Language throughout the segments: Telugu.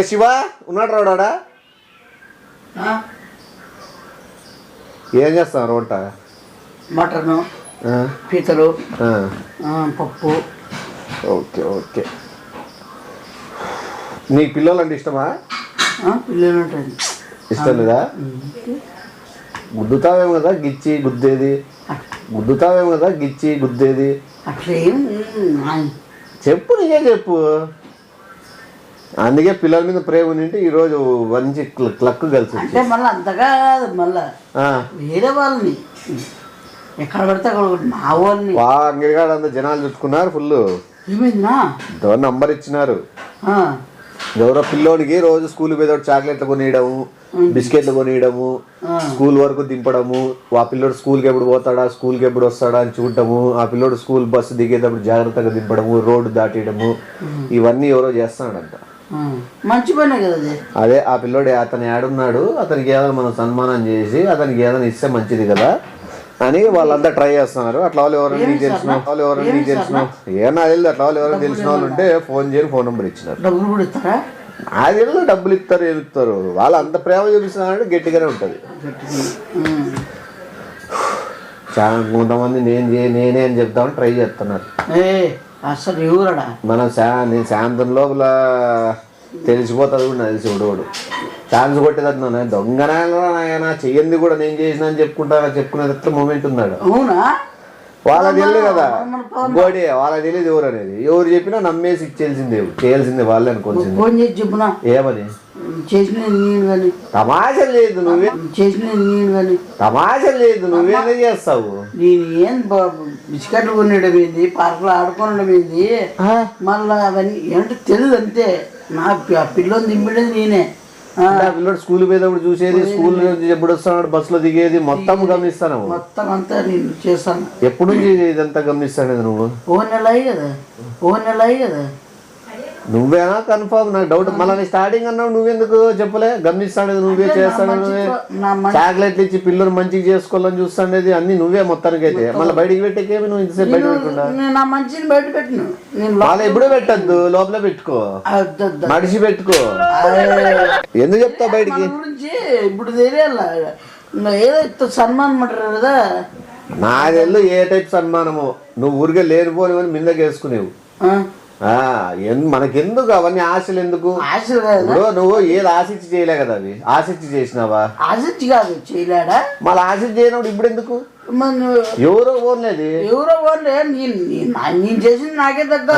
శివ ఉన్నాడు రాడా? ఏం చేస్తాను వంట? మటను, పీతలు, పప్పు. Okay okay. నీకు పిల్లలు అంటే ఇష్టమా? పిల్లలు ఉంటుంది. ఇష్టం లేదా? గుద్దుతావేమో కదా గిచ్చి గుద్దేది, గుద్దుతావేమో కదా గిచ్చి గుద్దేది. అట్లా ఏం చెప్పు, నీకే చెప్పు. అందుకే పిల్లల మీద ప్రేమ ఉంటే ఈరోజు మంచి క్లక్ కలిసి అంటే మళ్ళీ అంతగా కాదు, మళ్ళా వేరే వాళ్ళని ఎక్కడ పడితే అక్కడ మా వాళ్ళని అంగడిగాడు అంత జనాలు చుట్టుకున్నారు ఫుల్. ఏమైందా? నంబర్ ఇచ్చినారు. ఎవరో పిల్లోడికి రోజు స్కూల్ పోయి చాక్లెట్లు కొనియడము, బిస్కెట్లు కొనియడము, స్కూల్ వరకు దింపడము, ఆ పిల్లోడు స్కూల్కి ఎప్పుడు పోతాడా, స్కూల్కి ఎప్పుడు వస్తాడా అని చూడటము, ఆ పిల్లోడు స్కూల్ బస్సు దిగేటప్పుడు జాగ్రత్తగా దింపడము, రోడ్డు దాటేయడము, ఇవన్నీ ఎవరో చేస్తాడంట. మంచి పనే కదా అదే. ఆ పిల్లోడు అతను ఏడున్నాడు, అతనికి ఏదైనా మనం సన్మానం చేసి అతనికి ఏదైనా ఇస్తే మంచిది కదా అని వాళ్ళంతా ట్రై చేస్తున్నారు. అట్లా వాళ్ళు ఎవరైనా నీకు తెలిసిన ఏమన్నా తెలియదు. అట్లా వాళ్ళు ఎవరైనా తెలిసిన వాళ్ళు ఉంటే ఫోన్ చేయని ఫోన్ నెంబర్ ఇచ్చినారు. డబ్బులు కూడా ఇస్తారా? అది తెలియదు. డబ్బులు ఇస్తారు, ఏమిస్తారు. వాళ్ళు అంత ప్రేమ చూపిస్తున్నారంటే గట్టిగానే ఉంటుంది. చాలా కొంతమంది నేనే అని చెప్తామని ట్రై చేస్తున్నారు. అసలు ఎవరడా నేను సాయంత్రం లోపల తెలిసిపోతుంది కూడా తెలిసి ఉడోడు ఛాన్స్ కొట్టేదన్నా దొంగనా చెయ్యంది కూడా నేను చేసిన అని చెప్పుకునేది మూమెంట్ ఉన్నాడు. అవునా? వాళ్ళకి తెలియదు కదా గోడి, వాళ్ళకి తెలియదు ఎవరు అనేది. ఎవరు చెప్పినా నమ్మేసి చేయాల్సిందే వాళ్ళే అనుకోవాల్సింది. ఏమని తమాషలు లేదు నువ్వే తమాషలు లేదు నువ్వేనే చేస్తావు. నేను ఏం బిస్కెట్లు కొనడం ఏంది, పార్కులో ఆడుకోవడం ఏంది, మళ్ళా అవన్నీ ఏంటో తెలియదు అంతే. నా పిల్లని దింపేది నేనే. పిల్లడు స్కూల్ పోయేటప్పుడు చూసేది, స్కూల్ నుంచి ఎప్పుడు వస్తున్నాడు బస్సులో దిగేది మొత్తం గమనిస్తాను. మొత్తం అంతా నేను చేస్తాను. ఎప్పుడు నుంచి ఇదంతా గమనిస్తాను నువ్వు? ఓ నెల అయ్యి కదా. నువ్వేనా కన్ఫర్మ్? నాకు డౌట్. మళ్ళీ స్టార్టింగ్ అన్నావు, నువ్వెందుకు చెప్పలే? గమనిస్తాడు నువ్వే, చేస్తాడు నువ్వే, చాక్లెట్లు ఇచ్చి పిల్లలు మంచిగా చేసుకోవాలని చూస్తాండేది అన్ని నువ్వే మొత్తానికి. అయితే మళ్ళీ బయటికి పెట్టేకేమి నువ్వు ఇంతసేపు బయట పెట్టకుండా? నా మంచిని బయట పెట్టిన వాళ్ళు ఎప్పుడూ పెట్టద్దు, లోపల పెట్టుకో, మడిచి పెట్టుకో. ఎందుకు చెప్తావు బయటికి? ఇప్పుడు తెలియాల ఏదో సన్మానం అంటారు కదా. నా తెల్లు ఏ టైప్ సన్మానమో. నువ్వు ఊరికే లేనిపోని మిందకి వేసుకునేవు. మనకెందుకు అవన్నీ ఆశలు? ఎందుకు నువ్వు ఏది ఆశించి చేయలే కదా, అవి ఆశించి చేసినావా? ఆశించి కాదు చేయలేడా. మళ్ళీ ఆశించి చేయనప్పుడు ఇప్పుడు ఎందుకు? ఎవరో ఓన్లేదు, ఎవరో ఓన్లే. నేను చేసింది నాకే తగ్గ.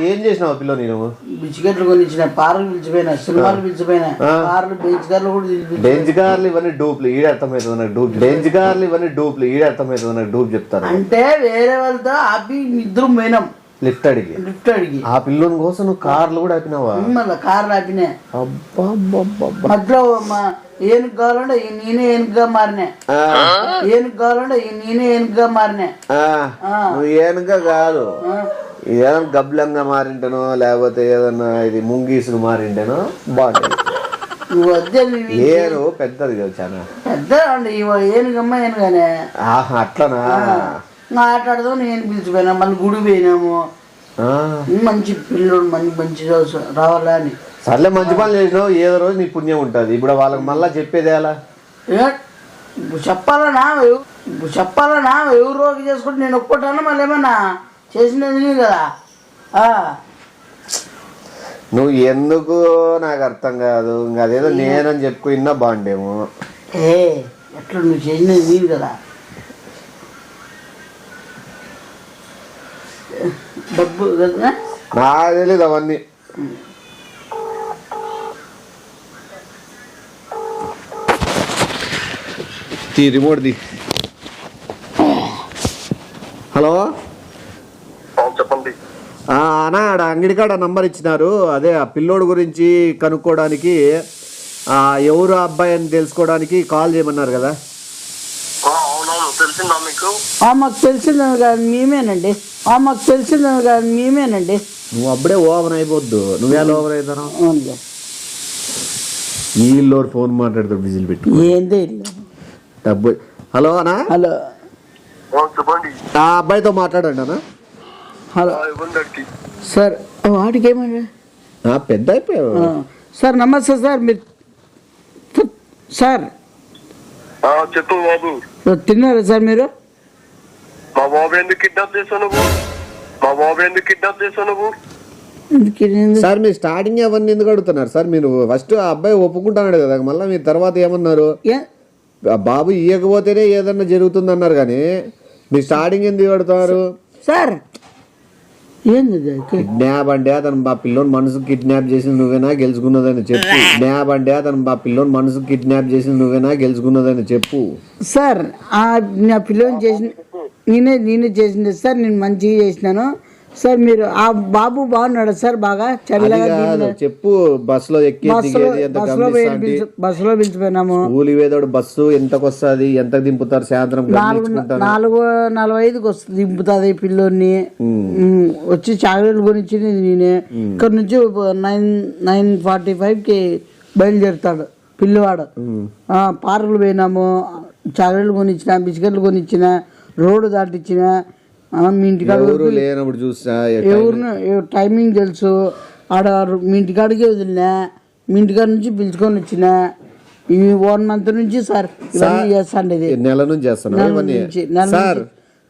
ఏం చేసినావు పిల్ల? నేను బిస్కెట్లు కొనిచ్చిన, పార్లు పిలిచిపోయినా, సినిమాలు పిలిచిపోయినా, కార్లు బెంచ్ కార్లు కూడా. బెంచ్ కార్లు ఇవన్నీ డూప్లు, ఈడ అర్థమవుతుంది నాకు. డూప్ బెంచ్ కార్లు ఇవన్నీ డూప్లు, ఈడ అర్థమవుతుంది నాకు. డూప్ చెప్తాను అంటే వేరే వాళ్ళతో ఆపి ఇద్దరు పోయినాం లిఫ్ట్ అడిగి. ఆ పిల్లని కోసం నువ్వు కార్లు కూడా ఆపినావా? మళ్ళీ కార్లు ఆపినా. మధ్యలో ఏనుగు కావాలంటే నేనే ఏనుగుగా మారినా. నువ్వు ఏనుగా కాదు, ఏదైనా గబ్లంగా మారింటానో లేకపోతే ఏదన్నా ఇది ముంగీసులు మారింటానో బాగుంటుంది. నువ్వు అదే ఏను పెద్దది కదా, చాలా పెద్ద అండి. ఏనుగమ్మ ఏనుగానే. అట్లనా? ఆటాడదాం నేను పిలిచిపోయినా. మళ్ళీ గుడి పోయినాము. మంచి పిల్లలు మంచి రావాలా అని. సర్లే, మంచి పనులు చేసినావు. ఏదో రోజు నీ పుణ్యం ఉంటుంది. ఇప్పుడు వాళ్ళకి మళ్ళీ చెప్పేది ఎలా? చెప్పాలనా ఎవరు రోజు చేసుకుంటే నేను ఒప్పుకుంటాను. మళ్ళీ ఏమన్నా చేసినది కదా. నువ్వు ఎందుకు నాకు అర్థం కాదు. ఇంకా అదేదో నేనని చెప్పుకున్నా బాగుండేమో. ఎట్లా నువ్వు చేసినది నీరు కదా. డబ్బు కదా నాకు తెలియదు అవన్నీ. Remote the. హలో చెప్పండి అన్నా, ఆడ అంగడికాడ నంబర్ ఇచ్చినారు. అదే ఆ పిల్లోడు గురించి కనుక్కోవడానికి, ఎవరు అబ్బాయి అని తెలుసుకోవడానికి కాల్ చేయమన్నారు కదా. మాకు తెలిసింది కానీ మేమేనండి. నువ్వు అప్పుడే ఓవర్ అయిపోద్దు. నువ్వే ఓవర్ అవుతాను. వీళ్ళు ఫోన్ మాట్లాడుతాడు, బిజీలు పెట్టు. ఏంది డబ్బు. హలో అన్నా. హలో చెప్పండి. ఆ అబ్బాయితో మాట్లాడండి అన్నా. Hello sir. వాడికి ఏమన్నా పెద్ద అయిపోయావు. సార్ నమస్తే సార్. మీరు సార్ చెప్పు బాబు. తిన్నారా సార్ మీరు? మా బాబు ఎందుకు కిడ్నాప్ చేసావు నువ్వు? మా బాబు ఎందుకు కిడ్నాప్ చేసావు నువ్వు? సార్ మీరు స్టార్టింగ్ అవన్నీ ఎందుకు అడుగుతున్నారు సార్? మీరు ఫస్ట్ ఆ అబ్బాయి ఒప్పుకుంటున్నాడు కదా, మళ్ళీ మీరు తర్వాత ఏమన్నారు? బాబు ఇవ్వకపోతేనే ఏదన్నా జరుగుతుంది అన్నారు, కానీ మీరు స్టార్టింగ్ ఎందుకు అడుగుతున్నారు సార్? ఏంది కిడ్నాప్ అంటే అతను మా పిల్లోని మనసు కిడ్నాప్ చేసింది నువ్వేనా గెలుచుకున్నదని చెప్పు. కిడ్నాప్ అంటే అతను మా పిల్లోని మనసు కిడ్నాప్ చేసింది నువ్వేనా గెలుచుకున్నదని చెప్పు. సార్ నా పిల్లని చేసిన నేనే చేసింది సార్. నేను మంచిగా చేసినాను సార్. మీరు ఆ బాబు బాగున్నాడు సార్? బాగా చల్లగా చెప్పు. బస్సులో ఎక్కి బస్సులో పిలిచిపోయినాము. స్కూల్ వేదోడు బస్సు ఎంతకు వస్తుంది, ఎంత దింపుతారు? సాయంత్రం 4:45 వస్తుంది దింపుతుంది పిల్లోని. వచ్చి చాక్లెట్లు కొనిచ్చింది నేనే. ఇక్కడ నుంచి 9:45కి బయలుదేరుతాడు పిల్లవాడు. పార్కులు పోయినాము, చాక్లెట్లు కొనిచ్చిన, బిస్కెట్లు కొనిచ్చిన, రోడ్డు దాటిచ్చిన. మీ ఇంటికాడ లేనప్పుడు చూసా ఎవరిని టైమింగ్ తెలుసు. ఆడ మీ ఇంటికాడికి వదిలినా, మీ ఇంటికాడ నుంచి పిలుచుకొని వచ్చిన. ఈ 1 month నుంచి సార్ ఇవన్నీ చేస్తాండి. ఇది నెల నుంచి చేస్తాను.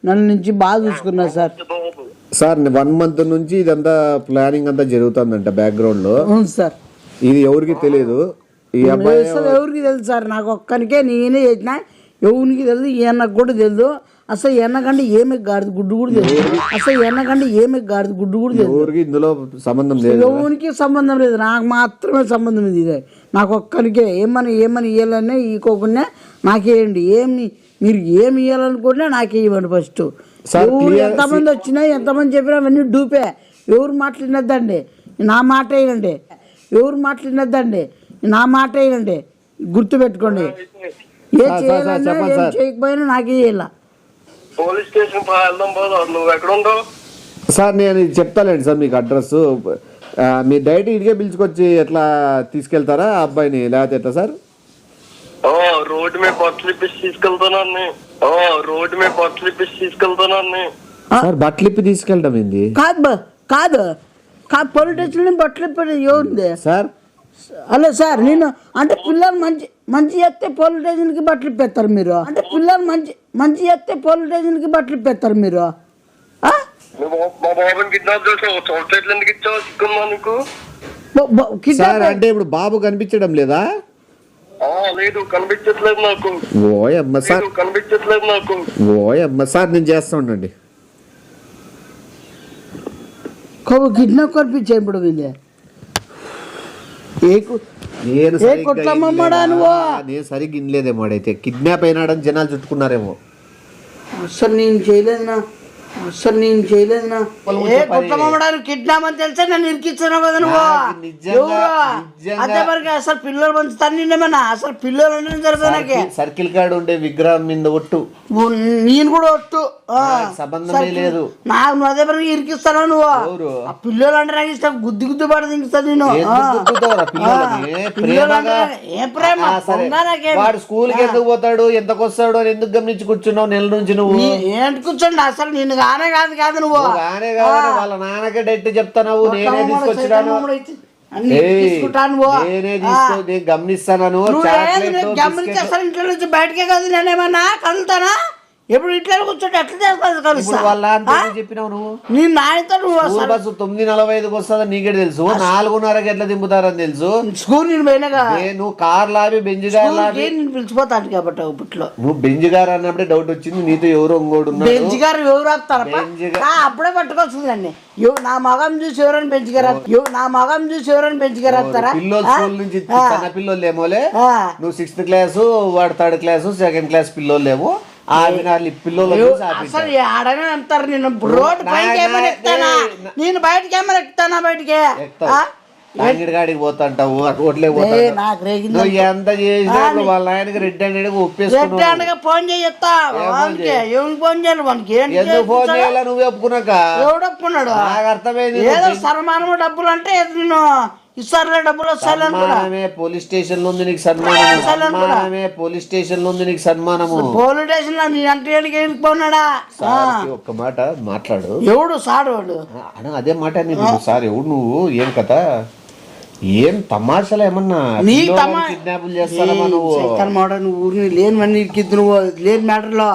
నెల నుంచి బాగా చూసుకున్నా సార్. సార్ 1 month నుంచి ఇదంతా ప్లానింగ్ అంతా జరుగుతుందంట బ్యాక్గ్రౌండ్ లో. అవును సార్. ఇది ఎవరికి తెలియదు. ఈ అబ్బాయి ఎవరికి తెలుసు సార్? నాకు ఒక్కనికే నేనే చేసిన. ఎవరికి తెలియదు, ఈయనకు కూడా తెలియదు. అసలు ఎన్నకంటే ఏమి గాడిద గుడ్డు కూడా తెలియదు. అసలు ఎన్నకంటే ఏమి గాడిద గుడ్డు కూడా తెలియదు. ఇందులో సంబంధం లేదు, ఎవరికి సంబంధం లేదు. నాకు మాత్రమే సంబంధం ఇది. ఇదే నాకు ఒక్కరికే. ఏమని ఇవ్వాలన్నా ఇవ్వకుండా నాకేయండి. మీరు ఏమి ఇవ్వాలనుకుంటే నాకే ఇవ్వండి. ఫస్ట్ ఎంతమంది వచ్చినా ఎంతమంది చెప్పినా అవన్నీ డూపే. ఎవరు మాట్లాడినద్దండి, నా మాట వేయండి. ఎవరు మాట్లాడినద్దండి, నా మాట వేయండి. గుర్తుపెట్టుకోండి. ఏ చేయాలన్నా ఏం చేయకపోయినా నాకే చేయాల. పోలీస్ స్టేషన్ వెళ్దాం పోదా? నువ్వు ఎక్కడ ఉండవు సార్? నేను చెప్తాలేండి సార్ మీకు అడ్రస్. మీ డైరెక్ట్ ఇదిగే పిలుచుకొచ్చి ఎట్లా తీసుకెళ్తారా అబ్బాయిని, లేకపోతే ఎట్లా సార్? రోడ్డు మీద బట్టలు ఇప్పి తీసుకెళ్తానని. రోడ్డు మీద బట్టలు ఇప్పి తీసుకెళ్తానని. సార్ బట్టలు ఇప్పి తీసుకెళ్ళడం ఏంది? కాదు కాదు కాదు పోలీస్ స్టేషన్ బట్టలు ఇప్పి ఏముంది సార్? అలా సార్ నేను అంటే పిల్లలు మంచి చేస్తే పోలీస్ స్టేషన్కి బట్టలు ఇప్పేస్తారు మీరు. అంటే పిల్లలు మంచి చేస్తే పోలీస్ స్టేషన్కి బట్టలు ఇప్పేస్తారు మీరు. మా బాబుని కిడ్నాప్ చేసావు. చాక్లెట్లు ఎందుకు ఇచ్చావు? సిగ్గుందా నీకు? సార్ అంటే ఇప్పుడు బాబు కనిపించడం లేదా? లేదు, కనిపించట్లేదు నాకు. ఓయమ్మ సార్, కనిపించట్లేదు నాకు. ఓయమ్మ సార్, నేను చేస్తా ఉండండి. కిడ్నాప్ కనిపించే ఇప్పుడు వీళ్ళే. నేను సరిగ్గా ఇనలేదేమో. అయితే కిడ్నాప్ అయినాడని జనాలు చుట్టుకున్నారేమో. అసలు నేను చేయలేదునా. కిడ్నాప్ అని తెలిసే నన్ను ఇరికిస్తున్నావు కదా నువ్వు. అదే మరి అసలు పిల్లలు మంచి తన్నిండేమన్నా. అసలు పిల్లలు ఉండడం జరుగుతుంది నాకు. సర్కిల్ కార్డు ఉండే విగ్రహం మీద ఒట్టు. నేను కూడా ఒట్టు. సంబంధమే లేదు నాకు. నువ్వు అదే మరి ఇరికిస్తాను నువ్వు. ఆ పిల్లలు అంటే నాకు ఇష్టం. గుద్ది పడి దించుతాను నేను. వాడు స్కూల్ కి ఎందుకు పోతాడు, ఎంతకు వస్తాడు అని ఎందుకు గమనించి కూర్చున్నావు నెల నుంచి? నువ్వు ఏంటి కూర్చోండి. అసలు నేను కానే కాదు నువ్వు. కానే కాదు, వాళ్ళ నాన్నకే డైరెక్ట్ చెప్తావు. నేనే తీసుకొచ్చినాను, నేనే తీసుకో గమనిస్తాను. గమనించేస్తాను. ఇంట్లో నుంచి బయటకే కాదు. నేనేమన్నా కదులుతానా? ఎప్పుడు ఇట్లా కూర్చోండి ఎట్లా చేస్తా వాళ్ళ చెప్పినావు నువ్వు. నేను నాయనతో బస్సు 9:45 వస్తుందని నీకే తెలుసు. 4:30కి ఎట్లా దింపుతారని తెలుసు. స్కూల్ నేను పోయినాగా. నువ్వు కార్ లావి బెంజ్ గారు నేను పిలిచిపోతాను కాబట్టి ఇప్పట్లో. నువ్వు బెంజ్ గారు అన్నప్పుడే డౌట్ వచ్చింది. నీతో ఎవరు ఇంకోడు బెంజ్ గారు ఎవరు ఆపుతారు? అప్పుడే పట్టుకొస్తుందండి. నా మగం చూసి ఎవరైనా బెంచ్ గారు ఆపుతారా? పిల్లలు స్కూల్ నుంచి చిన్న పిల్లలు ఏమోలే. నువ్వు 6th క్లాసు, వాడు 3rd క్లాసు, 2nd క్లాస్ పిల్లలు ఏమో. అసలు ఆడనే అంటారు. నేను రోడ్డు పైకి ఏమైనా ఎక్కుతానా? నేను బయటకి ఏమైనా ఎక్కుతానా? బయటకి అంగడిగాడికి పోతాంటావు, రోడ్లే పోతావు. ఎంత చేసినా వాళ్ళ ఆయనకి రెడ్ హ్యాండెడ్ ఒప్పేసుకున్నావు. ఫోన్ చేయొస్తా. ఫోన్ చేయాలి వానికి. ఎందుకు ఫోన్ చేయాలా? నువ్వు ఒప్పుకున్నాక ఎవడు ఒప్పుకున్నాడు? నాకు అర్థమైంది. ఏదో సన్మానము డబ్బులు అంటే నేను ఇస్తారులే డబ్బులు వస్తాయి. పోలీస్ స్టేషన్ లో ఉంది నీకు సన్మానమే. పోలీస్ స్టేషన్ లో ఉంది నీకు సన్మానము. పోలీస్ స్టేషన్ లో నీ అంటే వెళ్ళిపోయినాడా? ఒక్క మాట మాట్లాడు. ఎవడు సార్ వాడు? అదే మాట. సార్ ఎవడు నువ్వు? ఏం కథ? ఏం తమాషాలు ఏమన్నా నీ కిడ్నాపులు చేస్తానమ్మా నువ్వు? సైతాన్ మోడ నువ్వు ఊరిని లేనివన్నీ ఇరికిద్దు నువ్వు లేని మ్యాటర్లో.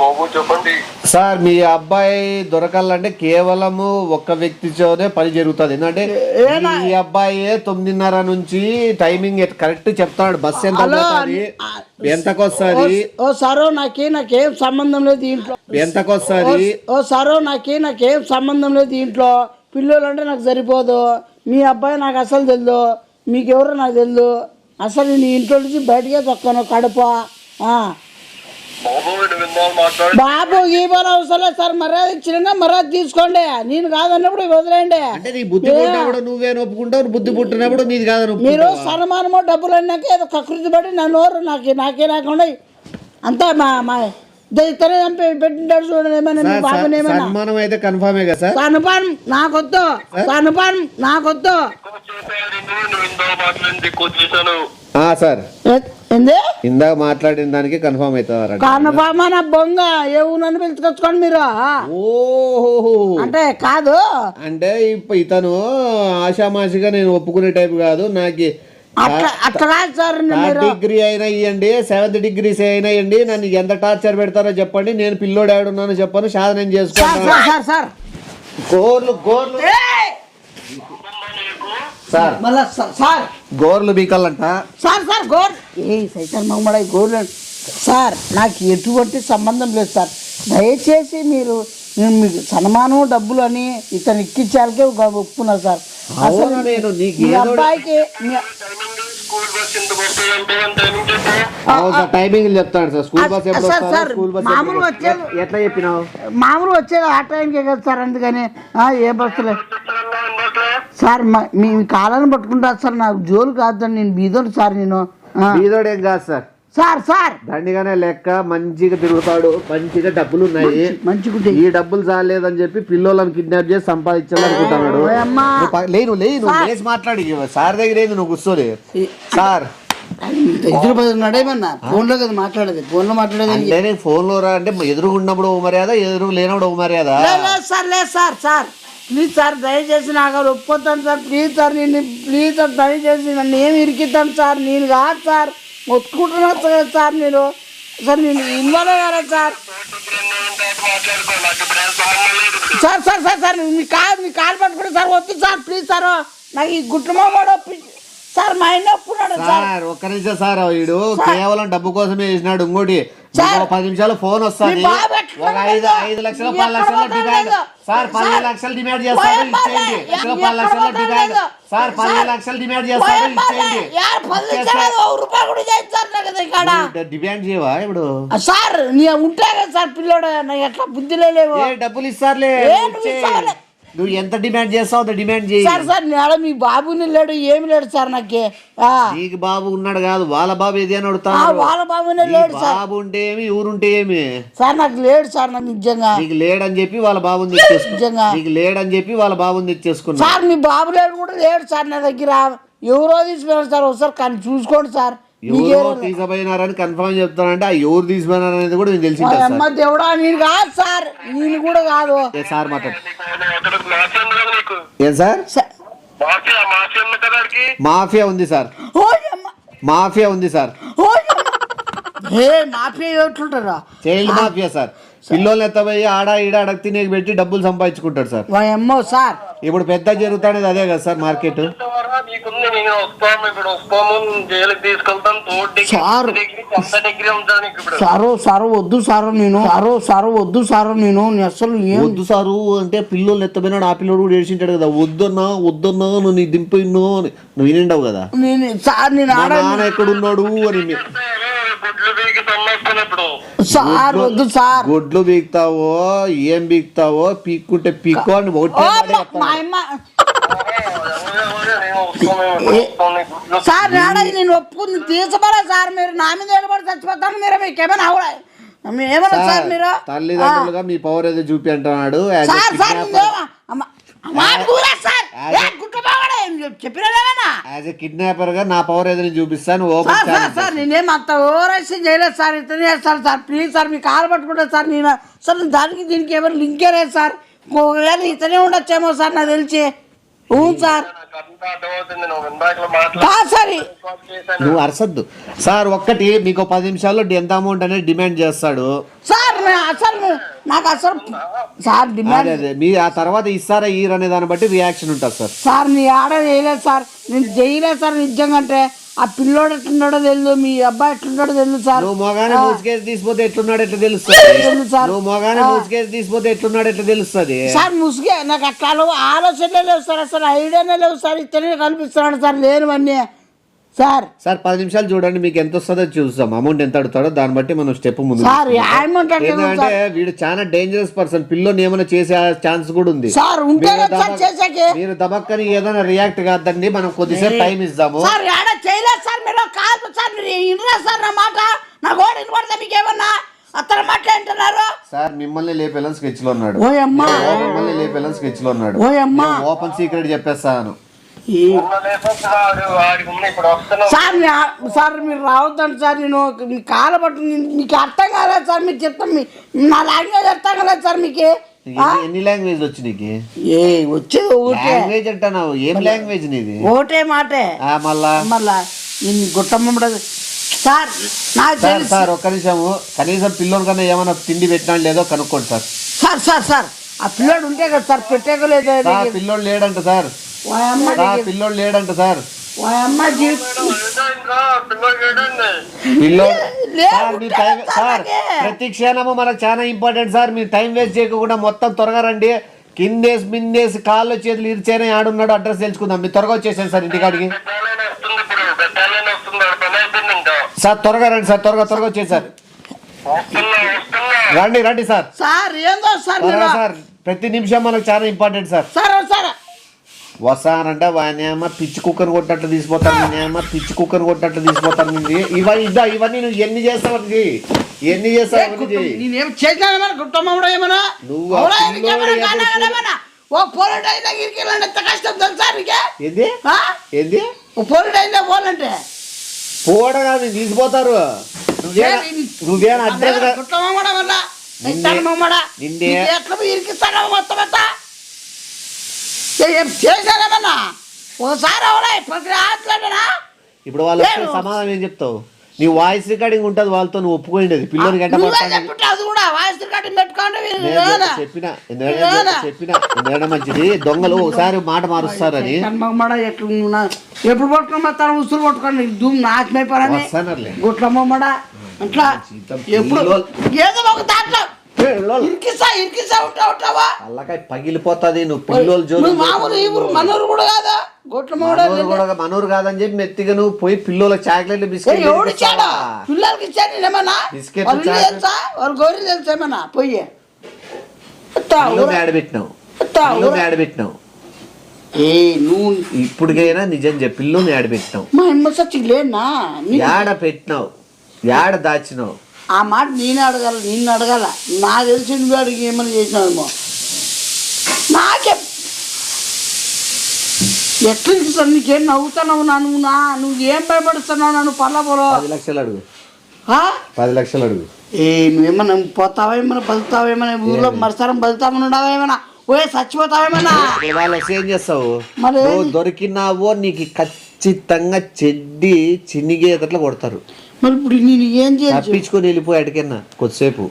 బాబు చెప్పండి సార్ మీ అబ్బాయి దొరకాలంటే కేవలము ఒక్క వ్యక్తితోనే పని జరుగుతుంది. ఎందుకంటే ఈ అబ్బాయి 9:30 నుంచి టైమింగ్ కరెక్ట్ చెప్తాడు. బస్ ఎంతకొస్తుంది ఓ సారో నాకేం సంబంధం లేదు ఇంట్లో. ఎంతకొస్తుంది ఓ సారో నాకేం సంబంధం లేదు ఇంట్లో. పిల్లలు అంటే నాకు సరిపోదు. మీ అబ్బాయి నాకు అసలు తెలియదు, మీకెవరో నాకు తెలియదు. అసలు నేను ఇంట్లో నుంచి బయటకే తొక్కాను కడప. బాబు ఈ బాగా అవసరం లేదు సార్. మర్యాద ఇచ్చిన మర్యాద తీసుకోండి. నేను కాదన్నప్పుడు వదిలేండి. అంటే నీ బుద్ధి పుట్టినప్పుడు నువ్వే ఒప్పుకుంటావు, బుద్ధి పుట్టినప్పుడు నీది కాదు. మీరు సన్మానమో డబ్బులు అన్నాక ఏదో కకృతి పడి నా నోరు నాకే రాకుండా అంతా మా ఇతనే పెట్టింటాడు చూడండి. ఏమైనా మీ బాబుని ఏమైనా సన్మానం అయితే కన్ఫర్మే కదా సార్? సన్మానం నాకొద్దు సార్. ఏంది ఇందాక మాట్లాడిన దానికి కన్ఫర్మ్ అవుతారు. కన్ఫర్మ్ అన్న బొంగ నన్ను పిలుచుకొచ్చుకోండి మీరు. ఓహో అంటే కాదు, అంటే ఇతను ఆషామాషిగా నేను ఒప్పుకునే టైప్ కాదు. నాకు అట్లా కాదు సార్. డిగ్రీ అయినా ఇవ్వండి, 7th డిగ్రీస్ అయినా ఇవ్వండి, నన్ను ఎంత టార్చర్ పెడతారో చెప్పండి. నేను పిల్లోడు ఆడున్నాను చెప్పను, సాధన చేసుకుంటాను. సార్ గోర్లు సార్ సార్ గోర్లు బీకాలంట సార్. గోర్ సైతాన్ మగమడ గోర్లు సార్. నాకు ఎటువంటి సంబంధం లేదు సార్. దయచేసి నేను మీకు సన్మానం డబ్బులు అని ఇతను ఎక్కించాలకే ఒప్పుకున్నా సార్. అసలు మీ అబ్బాయికి టైమింగ్ చెప్తాడు సార్. స్కూల్ బస్ మామూలుగా వచ్చేది ఎట్లా చెప్పినావు? మామూలుగా వచ్చేది ఆ టైంకే కదా సార్. అందుకని ఏ బస్సులే సార్. మీ కాలాన్ని పట్టుకుంటారు సార్. నాకు జోలు కాదు, నేను బీదోడు సార్. నేను బీదోడేం కాదు సార్. సార్ దండిగానే లెక్క, మంచిగా తిరుగుతాడు, మంచిగా డబ్బులు ఉన్నాయి, మంచిగా ఈ డబ్బులు చాలేదని చెప్పి పిల్లలను కిడ్నాప్ చేసి సంపాదించాలనుకుంటున్నాడు. లేను లేచి మాట్లాడి సార్ దగ్గర ఏంది నువ్వు కూర్చోలే సార్. నడేమన్నా ఫోన్లో కదా మాట్లాడేది. ఫోన్లో మాట్లాడేది ఫోన్లో రా అంటే ఎదురుగున్నప్పుడు ఓ మర్యాద, ఎదురు లేనప్పుడు ఓ మర్యాద. సార్ ప్లీజ్ సార్, దయచేసి నాకు ఒప్పుకోతాను సార్. ప్లీజ్ సార్, ప్లీజ్ సార్ దయచేసి నన్ను ఏమి ఇరికిస్తాను సార్. నేను కాదు సార్, మొత్తుకుంటున్నా సార్. నేను ఇన్వాల్వ్ అయ్యారా సార్? సార్ మీ కాలు పట్టుకుంటే సార్ వద్దు సార్. ప్లీజ్ సార్, నాకు ఈ గుట్టుమాడు సార్. మా ఆయన ఒప్పుకున్నాడు సార్. ఒక్క నిమిషం సార్, వీడు కేవలం డబ్బు కోసమే చేసినాడు. ఇంకోటి 10 నిమిషాలు ఫోన్ వస్తుంది. ఒక 5 లక్షలు 10 లక్షల డిమాండ్ సార్. 10 లక్షలు డిమాండ్ చేస్తాడు, ఇచ్చేయండి. 10 లక్షల డిమాండ్ సార్. 10 లక్షలు డిమాండ్ చేస్తాడు, ఇచ్చేయండి. డిమాండ్ చేయవా ఇప్పుడు సార్? నీ ఉంటా కదా సార్ పిల్లోడు, ఎట్లా బుద్ధి లేవు. డబ్బులు ఇస్తారులే, నువ్వు ఎంత డిమాండ్ చేస్తావు అంత డిమాండ్ చేయి సార్. నేడ మీ బాబుని లేడు, ఏమి లేడు సార్. నాకే నీకు బాబు ఉన్నాడు కాదు, వాళ్ళ బాబు ఏది అని అడుగుతా. వాళ్ళ బాబునే లేడు సార్. బాబు ఉంటే ఏమి, ఊరుంటే ఏమి సార్. నాకు లేడు సార్. నాకు నిజంగా నీకు లేడని చెప్పి వాళ్ళ బాబుని తెచ్చేసుకున్నా. నీకు లేడని చెప్పి వాళ్ళ బాబుని తెచ్చేసుకున్నా సార్. మీ బాబు లేడు కూడా లేడు సార్ నా దగ్గర. ఎవరో తీసుకున్నారు సార్. ఒకసారి కానీ చూసుకోండి సార్. ఎవరో తీసుకుపోయినారని కన్ఫర్మ్ చెప్తానంటే ఆ ఎవరు తీసుకుపోయినారు అనేది కూడా నేను తెలిసి దేవుడా. నేను కాదు సార్, నేను కూడా కాదు సార్. మాట్లాడు ఏం సార్? మాఫియా ఉంది సార్. మాఫియా ఉంది సార్. మాఫియా ఎట్లుంటారా? Child mafia sir. పిల్లల్ని ఎత్తపోయి ఆడ ఈడ అడగ తినేకి పెట్టి డబ్బులు సంపాదించుకుంటాడు సార్. అమ్మో సార్, ఇప్పుడు పెద్ద జరుగుతానేది అదే కదా సార్ మార్కెట్. సారు వద్దు సారు నేను అసలు వద్దు సారు అంటే పిల్లలు ఎత్తపోయినాడు. ఆ పిల్లడు కూడా ఏడ్చింటాడు కదా, వద్దన్నా నువ్వు నీ దింపిన్నో అని నువ్వు వినిండవు కదా. నాన్న ఎక్కడున్నాడు అని. సార్ వద్దు సార్. గొడ్లు బీక్తావో ఏం బీక్తావో పీక్కుంటే పీక్కో అని సార్. నేను ఒప్పుకుంది తీసుకోరా సార్. మీరు నా మీద నిలబడి చచ్చిపోతాను. మీరు మీకేమైనా ఏమన్నా సార్? మీరు తల్లిదండ్రులుగా మీ పవర్ ఏదో చూపి అంటున్నాడు సార్. చెప్పినా యాజ్ ఎ కిడ్నాపర్ గా నా పవర్ ఏదైనా చూపిస్తాను ఓపెన్ సార్ సార్ సార్ నేనేం అంత ఓవరాక్షన్ చేయలేదు సార్ ఇతనే చేస్తాను సార్ ప్లీజ్ సార్ మీ కాలు పట్టుకుంటా సార్ నేను సార్ దానికి దీనికి ఎవరు లింకే లేదు సార్ ఒకవేళ ఇతనే ఉండొచ్చేమో సార్ నాకు తెలిసి అవును సార్ సరే నువ్వు అరసద్దు సార్. ఒక్కటి మీకు 10 నిమిషాల్లో ఎంత అమౌంట్ అనేది డిమాండ్ చేస్తాడు సార్ అసలు నాకు అసలు సార్ డిమాండ్ అదే మీ ఆ తర్వాత ఇస్తారా ఈర్ అనే దాన్ని బట్టి రియాక్షన్ ఉంటుంది సార్. సార్ నీ ఆడ చేయలేదు సార్ నేను చేయలేదు సార్ నిజంగా అంటే ఆ పిల్లోడు ఎట్లున్నాడో తెలియదు మీ అబ్బాయి ఎట్లున్నాడో తెలియదు సార్. నువ్వు మొగానే మూసుకేసి తీసిపోతే ఎట్లున్నాడు ఎట్లా తెలుస్తుంది సార్ నువ్వు మొగానే మూసుకేసి తీసిపోతే ఎట్లున్నాడు ఎట్లా తెలుస్తుంది సార్ ముసుగే నాకు అట్లా ఆలోచనలే లేవు సార్ అసలు ఐడియానే లేవు సార్ ఇతనే కల్పిస్తున్నాడు సార్ లేనివన్నీ సార్. సార్ 10 నిమిషాలు చూడండి మీకు ఎంత వస్తుందో చూస్తాం. అమౌంట్ ఎంత అడుగుతాడో దాన్ని బట్టి మనం స్టెప్ ముందు సార్ అమౌంట్ ఏంటంటే వీడు చాలా డేంజరస్ పర్సన్. పిల్లని ఏమైనా చేసే ఛాన్స్ కూడా ఉంది. సార్ ఉంటే సార్ చేసాకే మీరు దబక్కని ఏదైనా రియాక్ట్ కాదండి మనం కొద్దిసేపు టైం ఇద్దాము. సార్ ఆడ చేయలేదు సార్ మీరు కాదు సార్ మీరు ఇన్నరా సార్ నా మాట నా గోడ వినపడతా మీకు ఏమన్నా అతను మాట్లాడుతున్నారు సార్ మిమ్మల్ని లేపేలని స్కెచ్ లో ఉన్నాడు. ఓయమ్మా మిమ్మల్ని లేపేలని స్కెచ్ లో ఉన్నాడు. ఓయమ్మా ఓపెన్ సీక్రెట్ చెప్పేస్తాను. సార్ సార్ మీరు రావద్దండి సార్ నేను మీ కాలు పట్టు మీకు అర్థం కాలేదు సార్ మీరు చెప్తాం నా లాంగ్వేజ్ అర్థం కాలేదు సార్ మీకు ఎన్ని లాంగ్వేజ్ వచ్చి నీకు వచ్చేది ఒకటే లాంగ్వేజ్ అంటున్నావు ఏం లాంగ్వేజ్ నీది ఒకటే మాటే మళ్ళా నేను గుట్టమ్మ సార్ నాకు తెలుసు సార్ ఒక్క నిమిషము కనీసం పిల్లోని కన్నా ఏమైనా తిండి పెట్టినా లేదో కనుక్కోండి సార్. సార్ సార్ సార్ ఆ పిల్లోడు ఉంటే కదా సార్ పెట్టేకలేదు పిల్లోడు లేడంట సార్. పిల్లోడు లేడంట సార్. సార్ ప్రతి క్షణము మనకు చాలా ఇంపార్టెంట్ సార్. మీరు టైం వేస్ట్ చేయకుండా మొత్తం త్వరగా రండి. కిందేసి మిందేసి కాళ్ళు చేతులు ఇరిచేనే ఆడున్నాడు అడ్రస్ తెలుసుకుందాం. మీరు త్వరగా వచ్చేసాను సార్ ఇంటికాడికి. సార్ త్వరగా రండి సార్ త్వరగా వచ్చేసారు. రండి సార్. సార్ ఏందో సార్ సార్ ప్రతి నిమిషం మనకు చాలా ఇంపార్టెంట్ సార్. వస్తానంటే వానేమో పిచ్చి కుక్కర్ కొట్టినట్లు తీసిపోతాను నేనేమో పిచ్చి కుక్కర్ కొట్టినట్లు తీసిపోతాను. ఇవన్నీ నువ్వు ఎన్ని చేస్తావు ఎన్ని చేస్తావు పోవడం తీసిపోతారు. నువ్వేనా అడ్రస్ చేశానేమన్నా ఒకసారి ఇప్పుడు వాళ్ళు సమాధానం ఏం చెప్తావు? నీ వాయిస్ రికార్డింగ్ ఉంటుంది వాళ్ళతో నువ్వు ఒప్పుకోండి. పిల్లలు గంట చెప్పినా ఎందుకంటే మంచిది. దొంగలు ఒకసారి మాట మారుస్తారని ఎప్పుడు పట్టుకొని ఉసురు పట్టుకోండి ధూమ్ నాశమైపోరని గుట్లమ్మడ అట్లా ఎప్పుడు ఏదో ఒక దాంట్లో అల్లకాయ పగిలిపోతుంది. నువ్వు పిల్లలు జోలు మనూరు కూడా కాదా మనూరు కాదని చెప్పి మెత్తిగా నువ్వు పోయి పిల్లలకు చాక్లెట్లు బిస్కెట్ పిల్లలకి ఇచ్చాను ఏమన్నా బిస్కెట్ వాళ్ళు గౌరీ తెలుసా ఏమన్నా పోయి ఆడబెట్టినావు. నువ్వు ఇప్పటికైనా నిజం చెప్పి పిల్లని ఆడబెట్టినావు. మా అమ్మ సచ్చి లేనా యాడ పెట్టినావు యాడ దాచినావు ఆ మాట నిన్ను అడగాల నాకు తెలిసి నువ్వు అడిగి ఏమైనా చేసినావేమో నాకే ఎట్లా ఇస్తాను నీకేం నవ్వుతున్నావు నువ్వేం భయపడుతున్నావు నన్ను పర్లపోలో 10 లక్షలు అడుగు 10 లక్షలు అడుగు. నువ్వేమన్నా పోతావేమన్నా బతుకుతావేమన్నా ఊళ్ళో మరుసరం బతుకుతామని ఉండవేమన్నా చచ్చిపోతావేమన్నా వాళ్ళు ఏం చేస్తావు? దొరికినావో నీకు ఖచ్చితంగా చెడ్డి చిన్నిగేటట్లు కొడతారు. మరి ఇప్పుడు నేను ఏం చేయాలి? తప్పించుకొని వెళ్ళిపో ఎక్కడికైనా కొద్దిసేపు.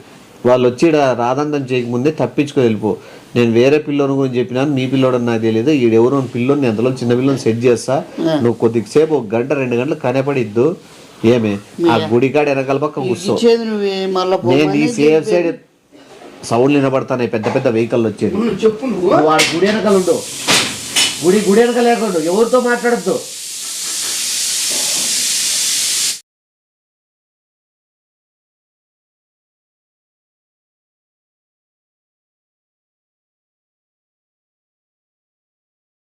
వాళ్ళు వచ్చి రాదంతం చేయకముందే తప్పించుకొని వెళ్ళిపో. నేను వేరే పిల్లోని గురించి చెప్పినాను నీ పిల్లోడు నాకు తెలియదు. ఈడెవరో పిల్లోని అందులో చిన్న పిల్లని సెట్ చేస్తా. నువ్వు కొద్దిసేపు 1 గంట 2 గంటలు కనపడిద్దు. ఏమే ఆ గుడికాడ వెనకాల పక్క కూర్చో. నేను ఈ సేఫ్ సైడ్ సౌండ్లు వినపడతాను. పెద్ద పెద్ద వెహికల్ వచ్చేది. గుడి వెనకాల ఉండు. గుడి వెనక లేకుండా ఎవరితో మాట్లాడద్దు.